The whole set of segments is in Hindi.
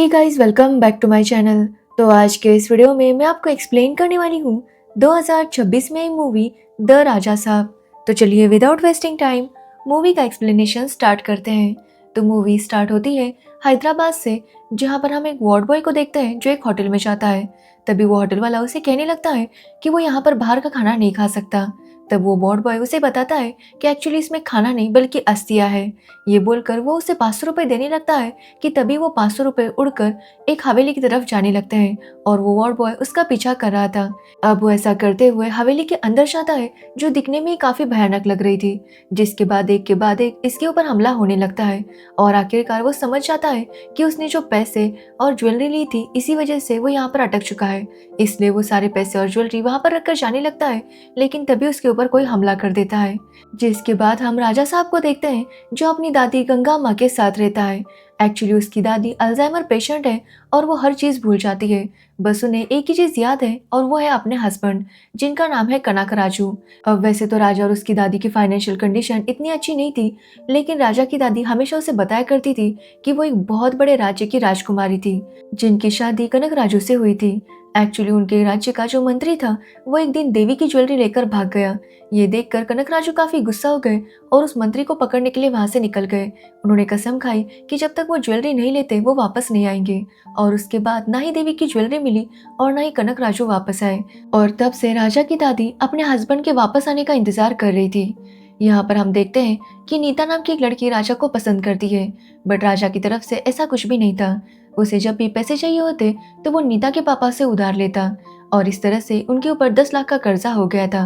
Hey guys, welcome back to my channel. तो आज के इस वीडियो में मैं आपको एक्सप्लेन करने वाली हूँ 2026 में आई मूवी द राजा साहब। तो चलिए विदाउट वेस्टिंग टाइम मूवी का एक्सप्लेनेशन स्टार्ट करते हैं। तो मूवी स्टार्ट होती है हैदराबाद से, जहाँ पर हम एक वार्ड बॉय को देखते हैं जो एक होटल में जाता है। तभी वो होटल वाला उसे कहने लगता है कि वो यहाँ पर बाहर का खाना नहीं खा सकता। तब वो वार्ड बॉय उसे बताता है कि एक्चुअली इसमें खाना नहीं बल्कि अस्थियाँ है। ये बोलकर वो उसे 500 रुपये देने लगता है कि तभी वो 500 रुपये उड़कर एक हवेली की तरफ जाने लगते हैं और वो वार्ड बॉय उसका पीछा कर रहा था। अब वो ऐसा करते हुए हवेली के अंदर जाता है, जो दिखने में ही काफी भयानक लग रही थी। जिसके बाद एक के बाद एक इसके ऊपर हमला होने लगता है और आखिरकार वो समझ जाता है कि उसने जो पैसे और ज्वेलरी ली थी, इसी वजह से वो यहाँ पर अटक चुका है। इसलिए वो सारे पैसे और ज्वेलरी वहां पर रखकर जाने लगता है, लेकिन तभी उसके ऊपर कोई हमला कर देता है। जिसके बाद हम राजा साहब को देखते हैं, जो अपनी दादी गंगा माँ के साथ रहता है। एक्चुअली उसकी दादी अल्जाइमर पेशेंट है और वो हर चीज़ भूल जाती है। बस उन्हें एक ही चीज़ याद है और वो है अपने हस्बैंड, जिनका नाम है कनक राजू। अब वैसे तो राजा और उसकी दादी की फाइनेंशियल कंडीशन इतनी अच्छी नहीं थी, लेकिन राजा की दादी हमेशा उसे बताया करती थी कि वो एक बहुत बड़े राज्य की राजकुमारी थी, जिनकी शादी कनक राजू से हुई थी। एक्चुअली उनके राज्य का जो मंत्री था, वो एक दिन देवी की ज्वेलरी लेकर भाग गया। ये देखकर कनक राजू काफी गुस्सा हो गए और उस मंत्री को पकड़ने के लिए वहां से निकल गए। उन्होंने कसम खाई कि जब तक वो ज्वेलरी नहीं लेते वो वापस नहीं आएंगे। और उसके बाद ना ही देवी की ज्वेलरी मिली और ना ही कनक राजू वापस आए। और तब से राजा की दादी अपने हस्बैंड के वापस आने का इंतजार कर रही थी। यहाँ पर हम देखते हैं कि नीता नाम की एक लड़की राजा को पसंद करती है, बट राजा की तरफ से ऐसा कुछ भी नहीं था। उसे जब भी पैसे चाहिए होते तो वो नीता के पापा से उधार लेता और इस तरह से उनके ऊपर 10 लाख का कर्जा हो गया था।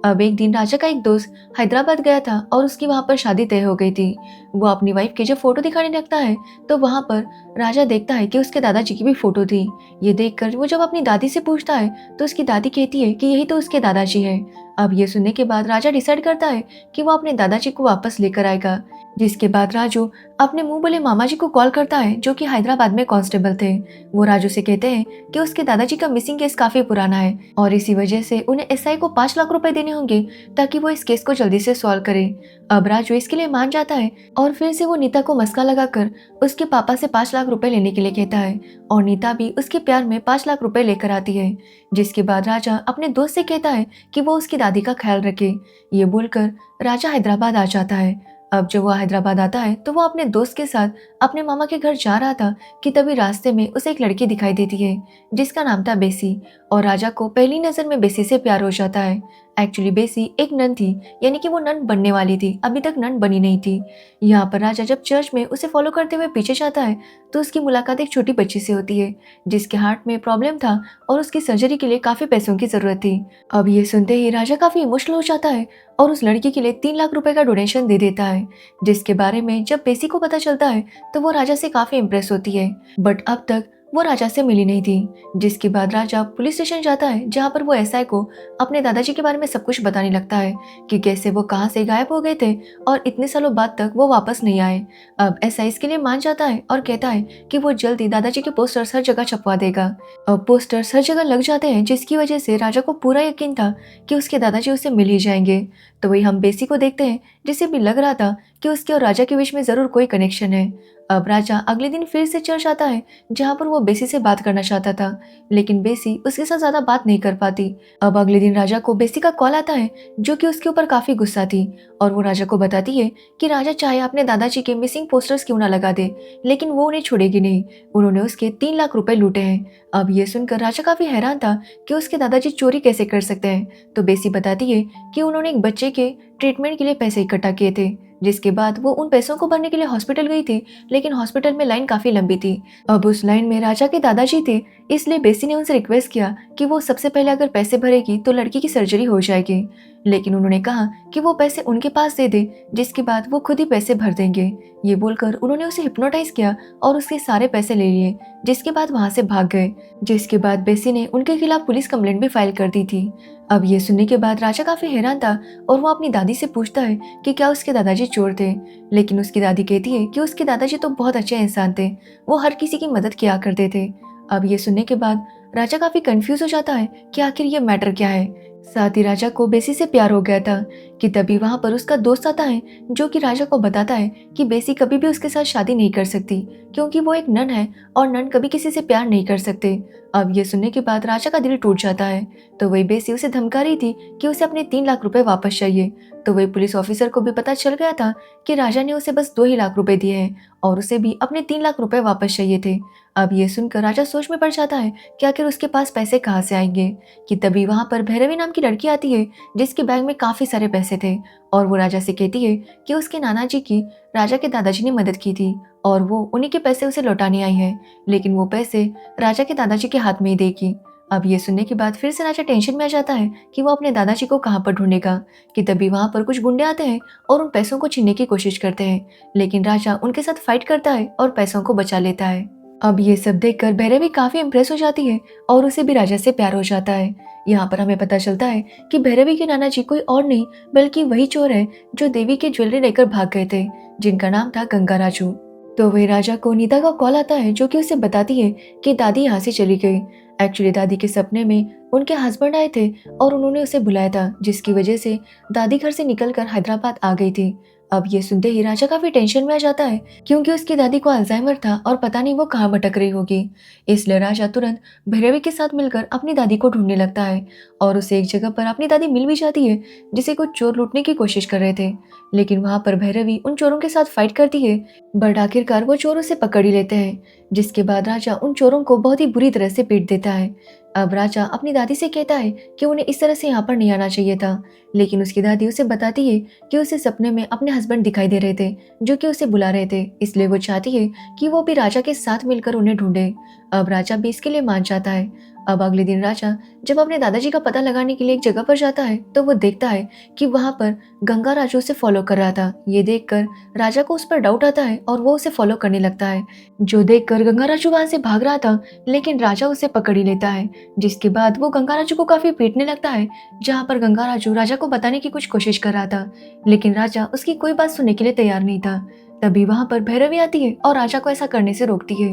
अब एक दिन राजा का एक दोस्त हैदराबाद गया था और उसकी वहां पर शादी तय हो गई थी। वो अपनी वाइफ की जब फोटो दिखाने लगता है तो वहां पर राजा देखता है कि उसके दादाजी की भी फोटो थी। ये देखकर वो जब अपनी दादी से पूछता है तो उसकी दादी कहती है कि यही तो उसके दादाजी है। अब ये सुनने के बाद राजा डिसाइड करता है कि वो अपने दादाजी को वापस लेकर आएगा। जिसके बाद राजू अपने मुंह बोले मामा जी को कॉल करता है, जो कि हैदराबाद में कांस्टेबल थे। वो राजू से कहते हैं कि उसके दादाजी का मिसिंग केस काफी पुराना है और इसी वजह से उन्हें एसआई को 5 लाख रुपए देने होंगे ताकि वो इस केस को जल्दी से सॉल्व करे। अब राजू इसके लिए मान जाता है और फिर से वो नीता को मस्का लगाकर उसके पापा से 5 लाख रुपए लेने के लिए कहता है और नीता भी उसके प्यार में 5 लाख रुपए लेकर आती है। जिसके बाद राजा अपने दोस्त से कहता है कि वो उसकी दादी का ख्याल रखे। ये बोलकर राजा हैदराबाद आ जाता है। अब जब वो हैदराबाद आता है तो वो अपने दोस्त के साथ अपने मामा के घर जा रहा था कि तभी रास्ते में उसे एक लड़की दिखाई देती है, जिसका नाम था बेसी। और राजा को पहली नजर में बेसी से प्यार हो जाता है। एक्चुअली बेसी एक नन थी, यानी कि वो नन बनने वाली थी, अभी तक नन बनी नहीं थी। यहाँ पर राजा जब चर्च में उसे फॉलो करते हुए पीछे जाता है तो उसकी मुलाकात एक छोटी बच्ची से होती है, जिसके हार्ट में प्रॉब्लम था और उसकी सर्जरी के लिए काफी पैसों की जरूरत थी। अब ये सुनते ही राजा काफी इमोशनल हो जाता है और उस लड़की के लिए 3 लाख रुपए का डोनेशन दे देता है। जिसके बारे में जब बेसी को पता चलता है तो वो राजा से काफी इम्प्रेस होती है, बट अब तक वो राजा से मिली नहीं थी। जिसके बाद राजा पुलिस स्टेशन जाता है, जहाँ पर वो एसआई को अपने दादाजी के बारे में सब कुछ बताने लगता है कि कैसे वो कहाँ से गायब हो गए थे और इतने सालों बाद तक वो वापस नहीं आए। अब एसआई इसके लिए मान जाता है और कहता है कि वो जल्दी दादाजी के पोस्टर्स हर जगह छपवा देगा। अब पोस्टर्स हर जगह लग जाते हैं, जिसकी वजह से राजा को पूरा यकीन था कि उसके दादाजी उसे मिल ही जाएंगे। तो वही हम बेसी को देखते हैं, जिसे भी लग रहा था कि उसके और राजा के बीच में जरूर कोई कनेक्शन है। अब राजा अगले दिन फिर से चर्च आता है, जहाँ पर वो बेसी से बात करना चाहता था, लेकिन बेसी उसके साथ ज्यादा बात नहीं कर पाती। अब अगले दिन राजा को बेसी का कॉल आता है, जो कि उसके ऊपर काफी गुस्सा थी और वो राजा को बताती है कि राजा चाहे अपने दादाजी के मिसिंग पोस्टर्स क्यों ना लगा दे, लेकिन वो उन्हें छोड़ेगी नहीं। उन्होंने उसके 3 लाख रुपए लूटे हैं। अब ये सुनकर राजा काफी हैरान था कि उसके दादाजी चोरी कैसे कर सकते हैं। तो बेसी बताती है कि उन्होंने एक बच्चे के ट्रीटमेंट के लिए पैसे इकट्ठा किए थे। जिसके बाद वो उन पैसों को भरने के लिए हॉस्पिटल गई थी, लेकिन हॉस्पिटल में लाइन काफी लंबी थी। अब उस लाइन में राजा के दादाजी थे, इसलिए बेसी ने उनसे रिक्वेस्ट किया कि वो सबसे पहले अगर पैसे भरेगी तो लड़की की सर्जरी हो जाएगी, लेकिन उन्होंने कहा कि वो पैसे उनके पास दे दे, जिसके बाद वो खुद ही पैसे भर देंगे। ये बोलकर उन्होंने उसे हिप्नोटाइज किया और उसके सारे पैसे ले लिए, जिसके बाद वहां से भाग गए। जिसके बाद बेसी ने उनके खिलाफ पुलिस कंप्लेंट भी फाइल कर दी थी। अब ये सुनने के बाद राजा काफी हैरान था और वो अपनी दादी से पूछता है कि क्या उसके दादाजी चोर थे, लेकिन उसकी दादी कहती है कि उसके दादाजी तो बहुत अच्छे इंसान थे, वो हर किसी की मदद किया करते थे। अब ये सुनने के बाद राजा काफी कंफ्यूज हो जाता है कि आखिर ये मैटर क्या है। साथ ही राजा को बेसी से प्यार हो गया था, कि तभी वहां पर उसका दोस्त आता है जो कि राजा को बताता है कि बेसी कभी भी उसके साथ शादी नहीं कर सकती क्योंकि वो एक नन है और नन कभी किसी से प्यार नहीं कर सकते। अब ये सुनने के बाद राजा का दिल टूट जाता है। तो वही बेसी उसे धमका रही थी कि उसे अपने 3 लाख रुपए वापस चाहिए। तो वही पुलिस ऑफिसर को भी पता चल गया था कि राजा ने उसे बस 2 ही लाख रुपए दिए हैं और उसे भी अपने 3 लाख रुपए वापस चाहिए थे। अब ये सुनकर राजा सोच में पड़ जाता है कि आखिर उसके पास पैसे कहाँ से आएंगे। कि तभी वहां पर भैरवी नाम की लड़की आती है जिसके बैग में काफी सारे पैसे थे और वो राजा से कहती है कि उसके नाना जी की राजा के दादाजी ने मदद की थी और वो उन्हीं के पैसे उसे लौटाने आई है, लेकिन वो पैसे राजा के दादाजी के हाथ में ही देगी। अब ये सुनने के बाद फिर से राजा टेंशन में आ जाता है कि वो अपने दादाजी को कहाँ पर ढूंढेगा। कि तभी वहां पर कुछ गुंडे आते हैं और उन पैसों को छीनने की कोशिश करते हैं, लेकिन राजा उनके साथ फाइट करता है और पैसों को बचा लेता है। अब ये सब देखकर भैरवी काफी इम्प्रेस हो जाती है और उसे भी राजा से प्यार हो जाता है। यहाँ पर हमें पता चलता है कि भैरवी के नाना जी कोई और नहीं बल्कि वही चोर है जो देवी की ज्वेलरी लेकर भाग गए थे, जिनका नाम था गंगा राजू। तो वही राजा को नीता का कॉल आता है जो कि उसे बताती है कि दादी यहाँ से चली गई। एक्चुअली दादी के सपने में उनके हस्बैंड आए थे और उन्होंने उसे बुलाया था, जिसकी वजह से दादी घर से निकलकर हैदराबाद आ गई थी। अब ये सुनते ही राजा काफी टेंशन में आ जाता है क्योंकि उसकी दादी को अल्जाइमर था और पता नहीं वो कहाँ भटक रही होगी। इसलिए राजा तुरंत भैरवी के साथ मिलकर अपनी दादी को ढूंढने लगता है और उसे एक जगह पर अपनी दादी मिल भी जाती है जिसे कुछ चोर लूटने की कोशिश कर रहे थे। लेकिन वहां पर भैरवी उन चोरों के साथ फाइट करती है, बट आखिरकार वो चोर उसे पकड़ ही लेते हैं, जिसके बाद राजा उन चोरों को बहुत ही बुरी तरह से पीट देता है। अब राजा अपनी दादी से कहता है कि उन्हें इस तरह से यहाँ पर नहीं आना चाहिए था, लेकिन उसकी दादी उसे बताती है कि उसे सपने में अपने हस्बैंड दिखाई दे रहे थे जो कि उसे बुला रहे थे, इसलिए वो चाहती है कि वो भी राजा के साथ मिलकर उन्हें ढूंढे। अब राजा भी इसके लिए मान जाता है। अब अगले दिन राजा जब अपने दादाजी का पता लगाने के लिए एक जगह पर जाता है तो वो देखता है कि वहां पर गंगा राजू उसे फॉलो कर रहा था। ये देखकर राजा को उस पर डाउट आता है और वो उसे फॉलो करने लगता है, जो देखकर गंगा राजू वहां से भाग रहा था, लेकिन राजा उसे पकड़ ही लेता है, जिसके बाद वो गंगा राजू को काफी पीटने लगता है। जहाँ पर गंगा राजू राजा को बताने की कुछ कोशिश कर रहा था, लेकिन राजा उसकी कोई बात सुनने के लिए तैयार नहीं था। तभी वहां पर भैरवी आती है और राजा को ऐसा करने से रोकती है।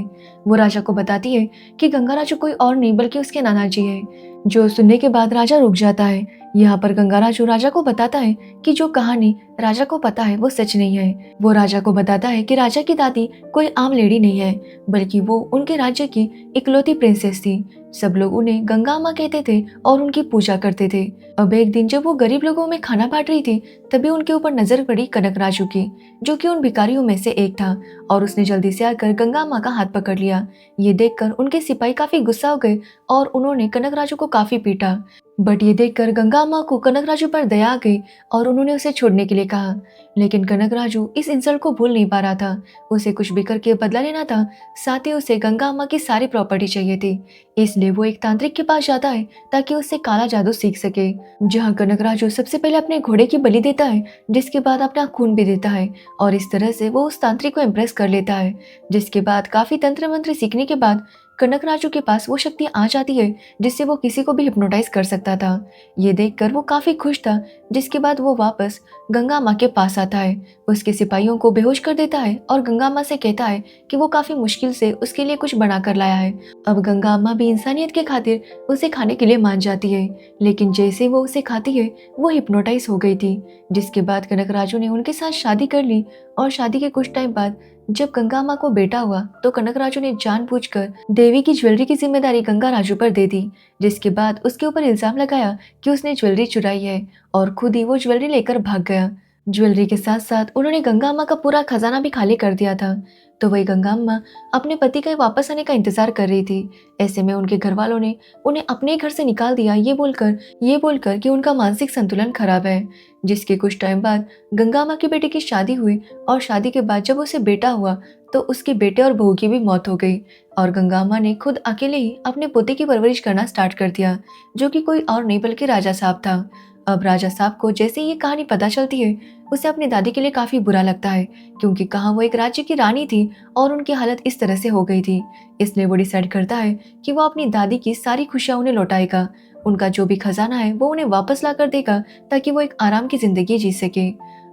वो राजा को बताती है कि गंगा राजू कोई और नहीं बल्कि उसके नाना जी है, जो सुनने के बाद राजा रुक जाता है। यहाँ पर गंगा राजू राजा को बताता है कि जो कहानी राजा को पता है वो सच नहीं है। वो राजा को बताता है कि राजा की दादी कोई आम लेडी नहीं है, बल्कि वो उनके राज्य की इकलौती प्रिंसेस थी। सब लोग उन्हें गंगा अम्मा कहते थे और उनकी पूजा करते थे। अब एक दिन जब वो गरीब लोगों में खाना बांट रही थी, तभी उनके ऊपर नजर पड़ी कनक राजू की, जो कि उन भिखारियों में से एक था, और उसने जल्दी से आकर गंगा अम्मा का हाथ पकड़ लिया। ये देखकर उनके सिपाही काफी गुस्सा हो गए और उन्होंने कनक राजू को काफी पीटा। बट ये देखकर गंगा अम्मा को कनक राजू पर दया आ गई और उन्होंने उसे छोड़ने के लिए कहा। लेकिन कनक राजू इस इंसल्ट को भूल नहीं पा रहा था। उसे कुछ भी करके बदला लेना था, साथ ही उसे गंगा अम्मा की सारी प्रॉपर्टी चाहिए थी। इसलिए वो एक तांत्रिक के पास जाता है ताकि उससे काला जादू सीख सके, जहाँ कनक राजू सबसे पहले अपने घोड़े की बलि देता है, जिसके बाद अपना खून भी देता है, और इस तरह से वो उस तांत्रिक को इम्प्रेस कर लेता है। जिसके बाद काफी तंत्र मंत्र सीखने के बाद कनक राजू के पास वो शक्ति आ जाती है जिससे वो किसी को भी हिप्नोटाइज कर सकता था। ये देखकर वो काफी खुश था, जिसके बाद वो वापस गंगा माँ के पास आता है, उसके सिपाहियों को बेहोश कर देता है और गंगा माँ से कहता है कि वो काफी मुश्किल से उसके लिए कुछ बना कर लाया है। अब गंगा माँ भी इंसानियत के खातिर उसे खाने के लिए मान जाती है, लेकिन जैसे वो उसे खाती है वो हिप्नोटाइज हो गई थी। जिसके बाद कनक राजू ने उनके साथ शादी कर ली, और शादी के कुछ टाइम बाद जब गंगा माँ को बेटा हुआ तो कनक राजू ने जानबूझकर देवी की ज्वेलरी की जिम्मेदारी गंगा राजू पर दे दी, जिसके बाद उसके ऊपर इल्जाम लगाया कि उसने ज्वेलरी चुराई है और खुद ही वो ज्वेलरी लेकर भाग गया। ज्वेलरी के साथ साथ उन्होंने गंगा अम्मा का पूरा खजाना भी खाली कर दिया था। तो वही गंगा अम्मा अपने पति के वापस आने का इंतजार कर रही थी। ऐसे में उनके घर वालों ने उन्हें अपने घर से निकाल दिया, ये बोलकर कि उनका मानसिक संतुलन खराब है। जिसके कुछ टाइम बाद गंगा अम्मा के बेटे की शादी हुई, और शादी के बाद जब उसे बेटा हुआ तो उसके बेटे और बहू की भी मौत हो गई, और गंगा अम्मा ने खुद अकेले ही अपने पोते की परवरिश करना स्टार्ट कर दिया, जो कि कोई और नहीं बल्कि राजा साहब था। अब राजा साहब को जैसे ये कहानी पता चलती है, उसे अपनी दादी के लिए काफी बुरा लगता है, क्योंकि कहाँ वो एक राज्य की रानी थी और उनकी हालत इस तरह से हो गई थी। इसलिए वो डिसाइड करता है कि वो अपनी दादी की सारी खुशियां उन्हें लौटाएगा, उनका जो भी खजाना है वो उन्हें वापस ला कर देगा, ताकि वो एक आराम की जिंदगी जी सके।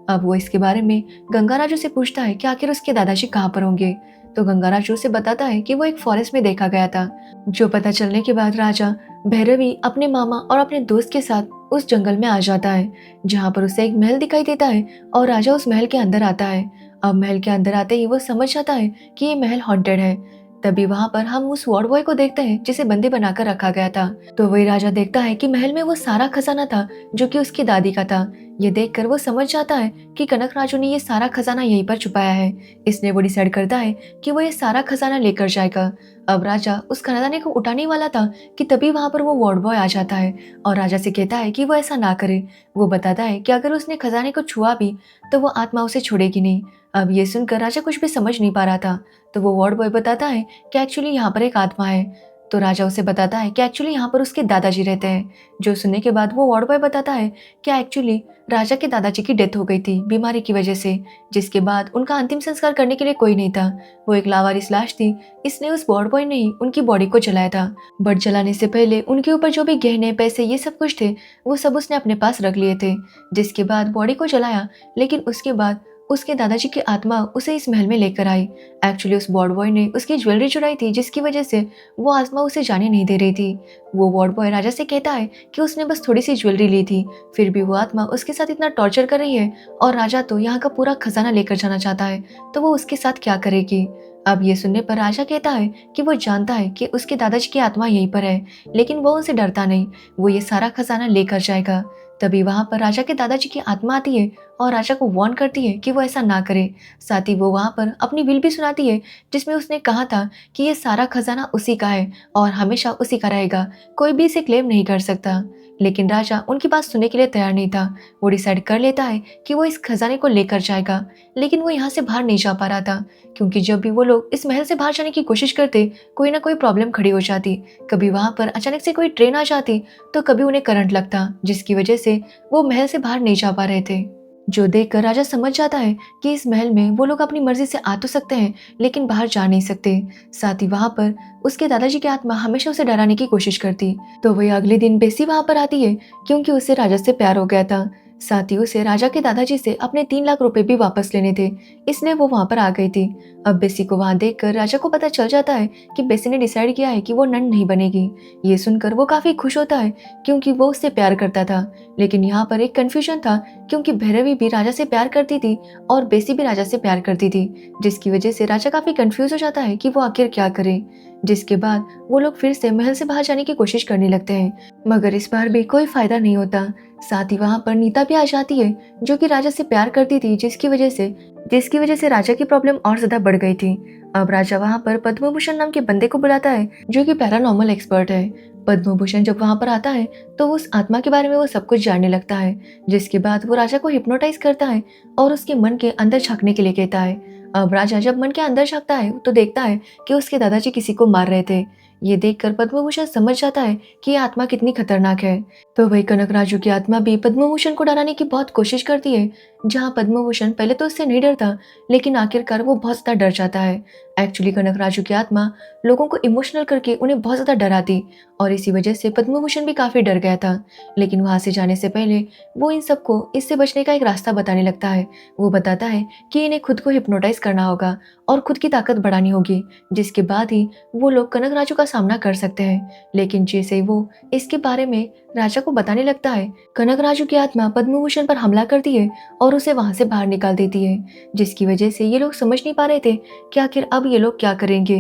अब वो इसके बारे में गंगा राजू से पूछता है कि आखिर उसके दादाजी कहाँ पर होंगे। तो गंगा राजू उसे बताता है कि वो एक फॉरेस्ट में देखा गया था। जो पता चलने के बाद राजा भैरवी अपने मामा और अपने दोस्त के साथ उस जंगल में आ जाता है, जहाँ पर उसे एक महल दिखाई देता है और राजा उस महल के अंदर आता है। अब महल के अंदर आते ही वो समझ जाता है कि ये महल हॉन्टेड है। तभी वहां पर हम उस वार्ड बॉय को देखते हैं जिसे बंदी बनाकर रखा गया था। तो वही राजा देखता है कि महल में वो सारा खजाना था जो कि उसकी दादी का था। ये देखकर वो समझ जाता है कि कनक राजू ने ये सारा खजाना यहीं पर छुपाया है। इसलिए वो डिसाइड करता है कि वो ये सारा खजाना लेकर जाएगा। अब राजा उस खजाने को उठाने वाला था कि तभी वहां पर वो वार्ड बॉय आ जाता है और राजा से कहता है कि वो ऐसा ना करे। वो बताता है कि अगर उसने खजाने को छुआ भी तो वो आत्मा उसे छोड़ेगी नहीं। अब ये सुनकर राजा कुछ भी समझ नहीं पा रहा था। तो वो वार्ड बॉय बताता है कि एक्चुअली यहाँ पर एक आत्मा है। तो राजा उसे बताता है कि एक्चुअली यहाँ पर उसके दादाजी रहते हैं। जो सुनने के बाद वो वार्ड बॉय बताता है कि एक्चुअली राजा के दादाजी की डेथ हो गई थी बीमारी की वजह से, जिसके बाद उनका अंतिम संस्कार करने के लिए कोई नहीं था। वो एक लावारिस लाश थी, इसलिए उस वार्ड बॉय ने ही उनकी बॉडी को जलाया था। बट जलाने से पहले उनके ऊपर जो भी गहने पैसे ये सब कुछ थे वो सब उसने अपने पास रख लिए थे। जिसके बाद बॉडी को जलाया, लेकिन उसके बाद उसके दादाजी की आत्मा उसे इस महल में लेकर आई। एक्चुअली उस वार्ड बॉय ने उसकी ज्वेलरी चुराई थी, जिसकी वजह से वो आत्मा उसे जाने नहीं दे रही थी। वो वार्ड बॉय राजा से कहता है कि उसने बस थोड़ी सी ज्वेलरी ली थी, फिर भी वो आत्मा उसके साथ इतना टॉर्चर कर रही है और राजा तो यहाँ का पूरा खजाना लेकर जाना चाहता है, तो वो उसके साथ क्या करेगी। अब ये सुनने पर राजा कहता है कि वो जानता है कि उसके दादाजी की आत्मा यहीं पर है, लेकिन वो उनसे डरता नहीं, वो ये सारा खजाना लेकर जाएगा। तभी वहां पर राजा के दादाजी की आत्मा आती है और राजा को वार्न करती है कि वो ऐसा ना करे। साथ ही वो वहां पर अपनी विल भी सुनाती है, जिसमें उसने कहा था कि ये सारा खजाना उसी का है और हमेशा उसी का रहेगा, कोई भी इसे क्लेम नहीं कर सकता। लेकिन राजा उनकी बात सुनने के लिए तैयार नहीं था। वो डिसाइड कर लेता है कि वो इस खजाने को लेकर जाएगा, लेकिन वो यहाँ से बाहर नहीं जा पा रहा था, क्योंकि जब भी वो लोग इस महल से बाहर जाने की कोशिश करते कोई ना कोई प्रॉब्लम खड़ी हो जाती। कभी वहां पर अचानक से कोई ट्रेन आ जाती, तो कभी उन्हें करंट लगता, जिसकी वजह से वो महल से बाहर नहीं जा पा रहे थे। जो देखकर राजा समझ जाता है कि इस महल में वो लोग अपनी मर्जी से आ तो सकते हैं, लेकिन बाहर जा नहीं सकते। साथ ही वहां पर उसके दादाजी की आत्मा हमेशा उसे डराने की कोशिश करती। तो वही अगले दिन बेसी वहां पर आती है, क्योंकि उसे राजा से प्यार हो गया था। साथ ही उसे राजा के दादाजी से अपने 3 लाख रुपए भी वापस लेने थे, इसलिए वो वहां पर आ गई थी। अब बेसी को वहां देखकर राजा को पता चल जाता है कि बेसी ने डिसाइड किया है कि वो नन नहीं बनेगी। ये सुनकर वो काफी खुश होता है, क्योंकि वो उससे प्यार करता था। लेकिन यहाँ पर एक कंफ्यूजन था, क्योंकि भैरवी भी राजा से प्यार करती थी और बेसी भी राजा से प्यार करती थी, जिसकी वजह से राजा काफी कंफ्यूज हो जाता है कि वो आखिर क्या करे। जिसके बाद वो लोग फिर से महल से बाहर जाने की कोशिश करने लगते हैं, मगर इस बार भी कोई फायदा नहीं होता। साथ ही वहां पर नीता भी आ जाती है, जो कि राजा से प्यार करती थी, जिसकी वजह से राजा की प्रॉब्लम और ज्यादा बढ़ गई थी। अब राजा वहां पर पद्मभूषण नाम के बंदे को बुलाता है, जो कि पैरानॉर्मल एक्सपर्ट है। पद्मभूषण जब वहां पर आता है तो उस आत्मा के बारे में वो सब कुछ जानने लगता है, जिसके बाद वो राजा को हिप्नोटाइज करता है और उसके मन के अंदर झांकने के लिए कहता है। अब राजा जब मन के अंदर झांकता है तो देखता है कि उसके दादाजी किसी को मार रहे थे। ये देखकर पद्मभूषण समझ जाता है कि ये आत्मा कितनी खतरनाक है। तो वही कनक राजू की आत्मा भी पद्मभूषण को डराने की बहुत कोशिश करती है, जहाँ पद्मभूषण पहले तो उससे नहीं डरता, लेकिन आखिरकार वो बहुत ज्यादा डर जाता है। एक्चुअली कनक राजू की आत्मा लोगों को इमोशनल करके उन्हें बहुत ज्यादा डराती, और इसी वजह से पद्मभूषण भी काफी डर गया था। लेकिन वहां से जाने से पहले वो इन सबको इससे बचने का एक रास्ता बताने लगता है। वो बताता है कि इन्हें खुद को हिप्नोटाइज करना होगा और खुद की ताकत बढ़ानी होगी, जिसके बाद ही वो लोग कनक राजू का सामना कर सकते हैं। लेकिन जैसे ही वो इसके बारे में राजा को बताने लगता है, कनक राजू की आत्मा पद्मभूषण पर हमला करती है और उसे वहां से बाहर निकाल देती है, जिसकी वजह से ये लोग समझ नहीं पा रहे थे कि आखिर अब ये लोग क्या करेंगे।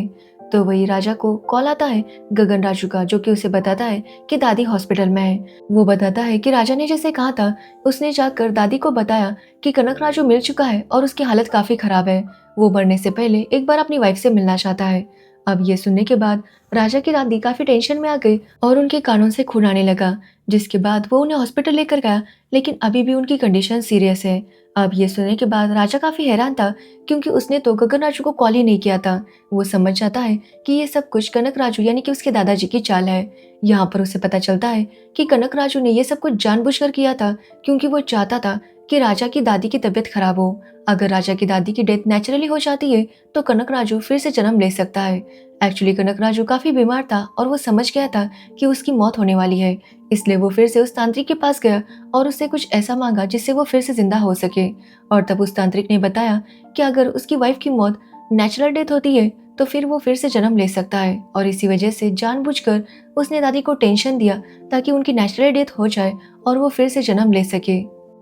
तो वही राजा को कॉल आता है गगन राजू का, जो कि उसे बताता है कि दादी हॉस्पिटल में है। वो बताता है कि राजा ने जैसे कहा था, उसने जाकर दादी को बताया कि कनक राजू मिल चुका है और उसकी हालत काफी खराब है। वो मरने से पहले एक बार अपनी वाइफ से मिलना चाहता है। अब ये सुनने के बाद राजा की दादी काफी टेंशन में आ गई और उनके कानों से खून आने लगा, जिसके बाद वो उन्हें हॉस्पिटल लेकर गया, लेकिन अभी भी उनकी कंडीशन सीरियस है। अब ये सुनने के बाद राजा काफी हैरान था, क्योंकि उसने तो गगन राजू को कॉल ही नहीं किया था। वो समझ जाता है कि ये सब कुछ कनक राजू यानी कि उसके दादाजी की चाल है। यहाँ पर उसे पता चलता है कि कनक राजू ने ये सब कुछ जानबूझकर किया था, क्योंकि वो चाहता था कि राजा की दादी की तबीयत खराब हो। अगर राजा की दादी की डेथ नेचुरली हो जाती है तो कनक राजू फिर से जन्म ले सकता है। एक्चुअली कनक राजू काफी बीमार था और वो समझ गया था कि उसकी मौत होने वाली है, इसलिए वो फिर से उस तांत्रिक के पास गया और उससे कुछ ऐसा मांगा जिससे वो फिर से जिंदा हो सके। और तब उस तांत्रिक ने बताया कि अगर उसकी वाइफ की मौत नेचुरल डेथ होती है तो फिर वो फिर से जन्म ले सकता है, और इसी वजह से जानबूझकर उसने दादी को टेंशन दिया ताकि उनकी नेचुरल डेथ हो जाए और वो फिर से जन्म ले सके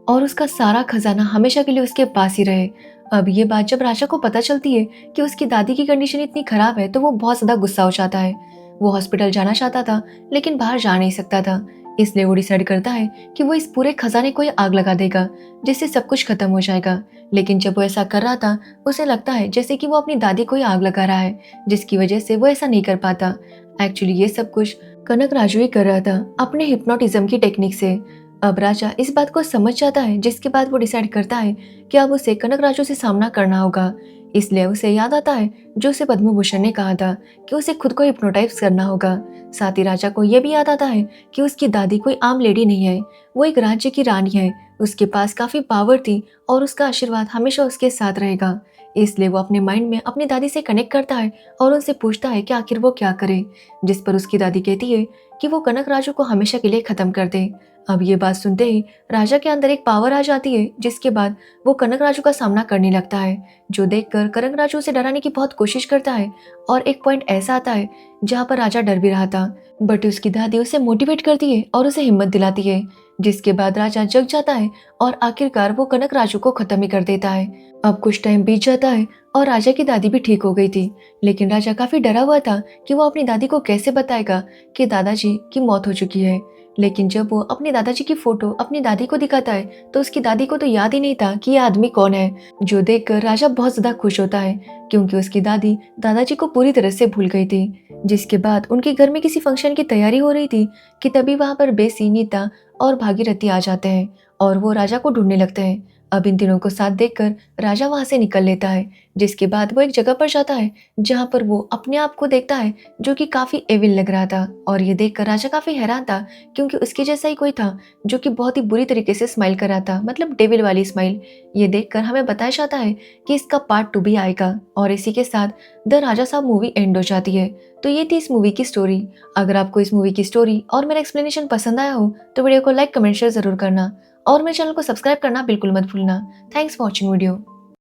और उसका सारा खजाना हमेशा के लिए उसके पास ही रहे। अब ये बात जब राजा को पता चलती है कि उसकी दादी की कंडीशन इतनी खराब है, तो वो बहुत ज्यादा गुस्सा हो जाता है। वो हॉस्पिटल जाना चाहता था लेकिन बाहर जा नहीं सकता था, इसलिए वो डिसाइड करता है कि वो इस पूरे खजाने को ही आग लगा देगा, जिससे सब कुछ खत्म हो जाएगा। लेकिन जब वो ऐसा कर रहा था, उसे लगता है जैसे कि वो अपनी दादी को ही आग लगा रहा है, जिसकी वजह से वो ऐसा नहीं कर पाता। एक्चुअली ये सब कुछ कनक राजू ही कर रहा था अपने हिप्नोटिज्म की टेक्निक से। अब राजा इस बात को समझ जाता है, जिसके बाद वो डिसाइड करता है कि अब उसे कनक राजू से सामना करना होगा। इसलिए उसे याद आता है जो उसे पद्म भूषण ने कहा था कि उसे खुद को हिप्नोटाइज करना होगा। साथ ही राजा को यह भी याद आता है कि उसकी दादी कोई आम लेडी नहीं है, वो एक राज्य की रानी है। उसके पास काफी पावर थी और उसका आशीर्वाद हमेशा उसके साथ रहेगा। इसलिए वो अपने माइंड में अपनी दादी से कनेक्ट करता है और उनसे पूछता है कि आखिर वो क्या करे, जिस पर उसकी दादी कहती है कि वो कनक राजू को हमेशा के लिए खत्म कर दे। अब ये बात सुनते ही राजा के अंदर एक पावर आ जाती है, जिसके बाद वो कनक राजू का सामना करने लगता है, जो देखकर कनक राजू उसे डराने की बहुत कोशिश करता है। और एक पॉइंट ऐसा आता है जहाँ पर राजा डर भी रहा था, बट उसकी दादी उसे मोटिवेट करती है और उसे हिम्मत दिलाती है, जिसके बाद राजा जग जाता है और आखिरकार वो कनक राजू को खत्म ही कर देता है। अब कुछ टाइम बीत जाता है और राजा की दादी भी ठीक हो गई थी, लेकिन राजा काफी डरा हुआ था कि वो अपनी दादी को कैसे बताएगा कि दादाजी की मौत हो चुकी है। लेकिन जब वो अपने दादाजी की फोटो अपनी दादी को दिखाता है, तो उसकी दादी को तो याद ही नहीं था कि ये आदमी कौन है, जो देखकर राजा बहुत ज्यादा खुश होता है, क्योंकि उसकी दादी दादाजी को पूरी तरह से भूल गई थी। जिसके बाद उनके घर में किसी फंक्शन की तैयारी हो रही थी कि तभी वहां पर बेसी, नीता और भागीरथी आ जाते हैं और वो राजा को ढूंढने लगते हैं। अब इन तीनों को साथ देखकर राजा वहां से निकल लेता है, जिसके बाद वो एक जगह पर जाता है जहां पर वो अपने आप को देखता है, जो कि काफी एविल लग रहा था। और ये देखकर राजा काफी हैरान था, क्योंकि उसके जैसा ही कोई था जो कि बहुत ही बुरी तरीके से स्माइल कर रहा था, मतलब डेविल वाली स्माइल। ये देखकर हमें बताया जाता है कि इसका पार्ट 2 भी आएगा, और इसी के साथ द राजा साहब मूवी एंड हो जाती है। तो ये थी इस मूवी की स्टोरी। अगर आपको इस मूवी की स्टोरी और मेरा एक्सप्लेनेशन पसंद आया हो, तो वीडियो को लाइक, कमेंट, शेयर जरूर करना और मेरे चैनल को सब्सक्राइब करना बिल्कुल मत भूलना। Thanks for watching video.